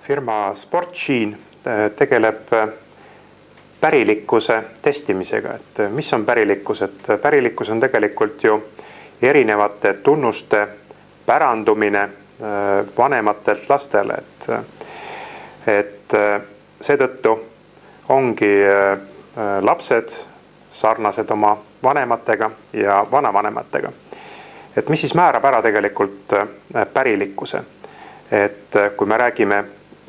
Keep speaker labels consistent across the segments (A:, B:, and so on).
A: firma SportGene tegeleb pärilikkuse testimisega. Et mis on pärilikkus? Et pärilikkus on tegelikult ju erinevate tunnuste pärandumine vanematelt lastele. Et seetõttu ongi lapsed sarnased oma vanematega ja vanavanematega. Et mis siis määrab ära tegelikult pärilikkuse? Et kui me räägime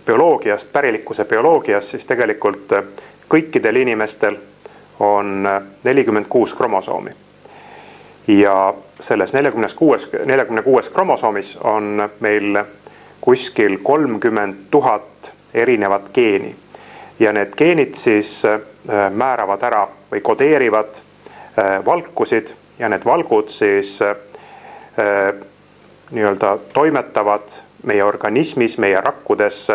A: bioloogiast, pärilikkuse bioloogiast, siis tegelikult kõikidel inimestel on 46 kromosoomi. Ja selles 46 kromosoomis on meil kuskil 30 000 erinevat geeni. Ja need geenid siis määravad ära või kodeerivad valkusid ja need valgud siis toimetavad meie organismis, meie rakkudes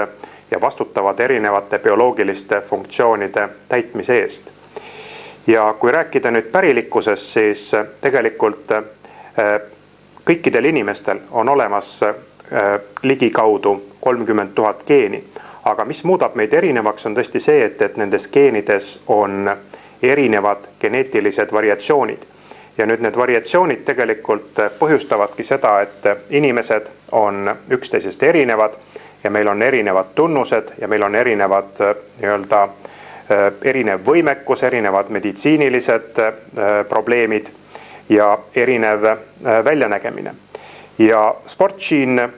A: ja vastutavad erinevate bioloogiliste funktsioonide täitmise eest. Ja kui rääkida nüüd pärilikkusest, siis tegelikult kõikidel inimestel on olemas ligikaudu 30 000 geeni. Aga mis muudab meid erinevaks on tõesti see, et nendes geenides on erinevad geneetilised variatsioonid. Ja nüüd need variatsioonid tegelikult põhjustavadki seda, et inimesed on üksteisest erinevad ja meil on erinevad tunnused ja meil on erinevad erinev võimekus, erinevad meditsiinilised probleemid ja erinev väljanägemine. Ja SportGene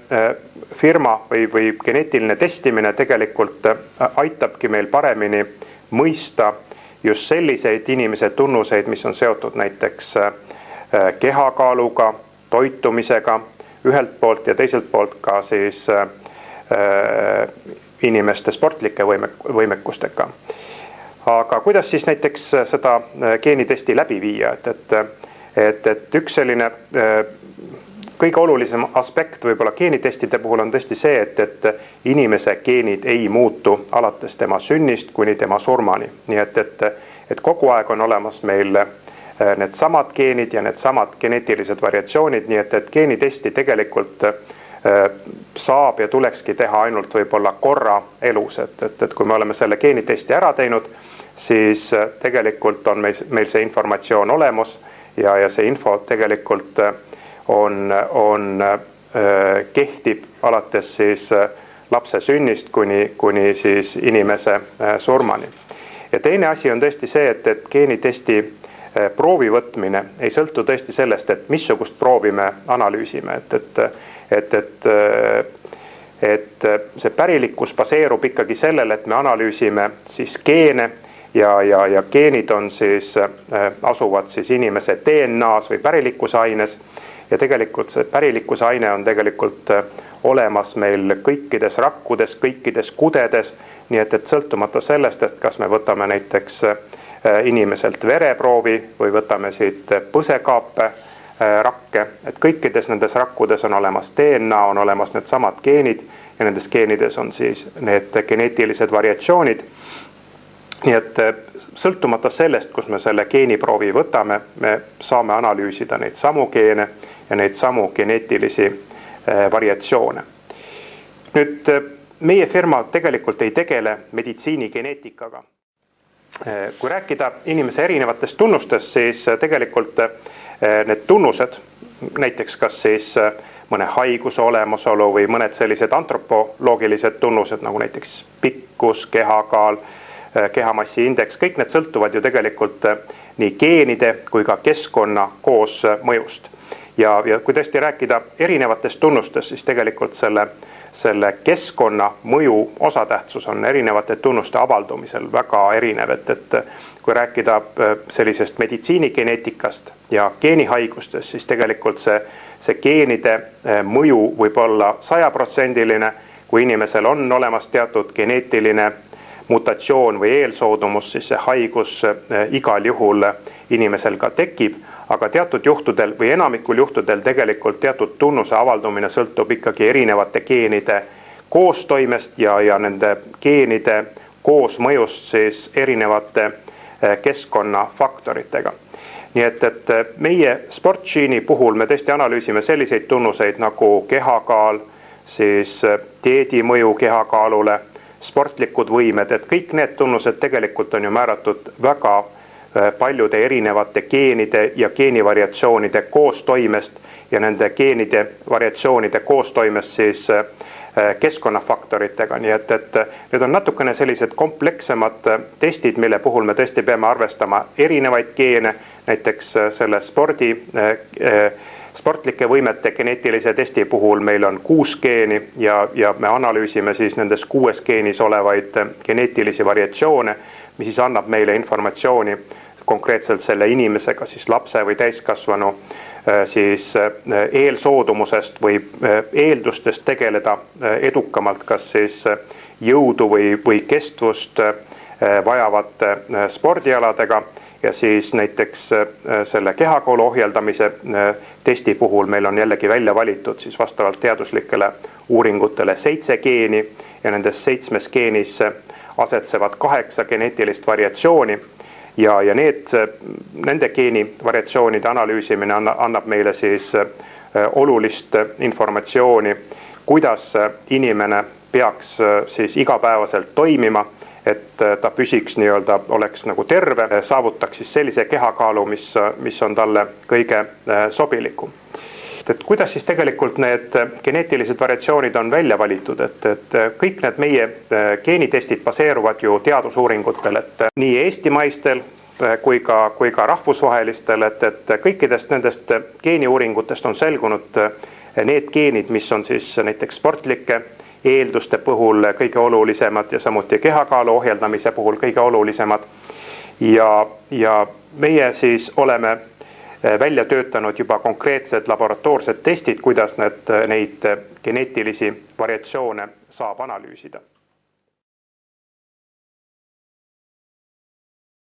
A: firma või geneetiline testimine tegelikult aitabki meil paremini mõista just selliseid inimese tunnuseid, mis on seotud näiteks kehakaaluga, toitumisega ühelt poolt ja teiselt poolt ka siis inimeste sportlike võimekustega. Aga kuidas siis näiteks seda geenitesti läbi viia? Et üks selline kõige olulisem aspekt võib-olla geenitestide puhul on tõesti see, et inimese geenid ei muutu alates tema sünnist kuni tema surmani. Nii et kogu aeg on olemas meil need samad geenid ja need samad geneetilised variatsioonid, nii et geenitesti tegelikult saab ja tulekski teha ainult võib-olla korra elus. Et kui me oleme selle geenitesti ära teinud, siis tegelikult on meil see informatsioon olemas ja see info tegelikult kehtib alates siis lapse sünnist kuni siis inimese surmani. Ja teine asi on tõesti see, et geenitesti proovi võtmine ei sõltu tõesti sellest, et missugust proovi me analüüsime. Et see pärilikkus baseerub ikkagi sellele, et me analüüsime siis geene ja geenid on siis, asuvad siis inimese DNA-s või pärilikkuse aines. Ja tegelikult see pärilikkuse aine on tegelikult olemas meil kõikides rakkudes, kõikides kudedes, nii et sõltumata sellest, et kas me võtame näiteks inimeselt vereproovi või võtame siit põsekaape rakke, et kõikides nendes rakkudes on olemas DNA, on olemas need samad geenid ja nendes geenides on siis need geneetilised variatsioonid. Nii et sõltumata sellest, kus me selle geeniproovi võtame, me saame analüüsida neid samu geene ja neid samu geneetilisi variatsioone. Nüüd meie firma tegelikult ei tegele meditsiinigeneetikaga. Kui rääkida inimese erinevatest tunnustest, siis tegelikult need tunnused, näiteks kas siis mõne haiguse olemasolu või mõned sellised antropoloogilised tunnused, nagu näiteks pikkus, kehakaal, kehamassi indeks, kõik need sõltuvad ju tegelikult nii geenide kui ka keskkonna koos mõjust. Ja kui tõesti rääkida erinevatest tunnustest, siis tegelikult selle keskkonna mõju osatähtsus on erinevate tunnuste avaldumisel väga erinev. Et kui rääkida sellisest meditsiinigeneetikast ja geenihaigustest, siis tegelikult see geenide mõju võib olla 100%, kui inimesel on olemas teatud geneetiline mutatsioon või eelsoodumus, siis see haigus igal juhul inimesel ka tekib, aga teatud juhtudel või enamikul juhtudel tegelikult teatud tunnuse avaldumine sõltub ikkagi erinevate geenide koostoimest ja nende geenide koosmõjust siis erinevate keskkonnafaktoritega. Nii et meie SportGene'i puhul me tõesti analüüsime selliseid tunnuseid nagu kehakaal, siis dieedi mõju kehakaalule, sportlikud võimed, et kõik need tunnused tegelikult on ju määratud väga paljude erinevate geenide ja geenivariatsioonide koostoimest ja nende geenide variatsioonide koostoimest siis keskkonnafaktoritega, nii et need on natukene sellised komplekssemad testid, mille puhul me tõesti peame arvestama erinevaid geene, näiteks selle sportlike võimete geneetilise testi puhul meil on 6 geeni ja me analüüsime siis nendes 6 geenis olevaid geneetilisi variatsioone, mis siis annab meile informatsiooni konkreetselt selle inimesega, siis lapse või täiskasvanu siis eelsoodumusest või eeldustest tegeleda edukamalt, kas siis jõudu või kestvust vajavate spordialadega ja siis näiteks selle kehakaalu ohjeldamise testi puhul meil on jällegi välja valitud siis vastavalt teaduslikele uuringutele 7 geeni ja nendes 7 geenis asetsevad 8 geneetilist variatsiooni ja nende geeni variatsioonide analüüsimine annab meile siis olulist informatsiooni, kuidas inimene peaks siis igapäevaselt toimima, et ta püsiks nii-öelda, oleks nagu terve, saavutaks siis sellise kehakaalu, mis on talle kõige sobilikum. Et kuidas siis tegelikult need geneetilised variatsioonid on välja valitud, et kõik need meie geenitestid baseeruvad ju teadusuuringutel, et nii eestimaistel kui ka rahvusvahelistel, et kõikidest nendest geeniuuringutest on selgunud need geenid, mis on siis näiteks sportlike eelduste puhul kõige olulisemad ja samuti kehakaalu ohjeldamise puhul kõige olulisemad. Ja meie siis oleme välja töötanud juba konkreetsed laboratoorsed testid, kuidas neid geneetilisi variatsioone saab analüüsida.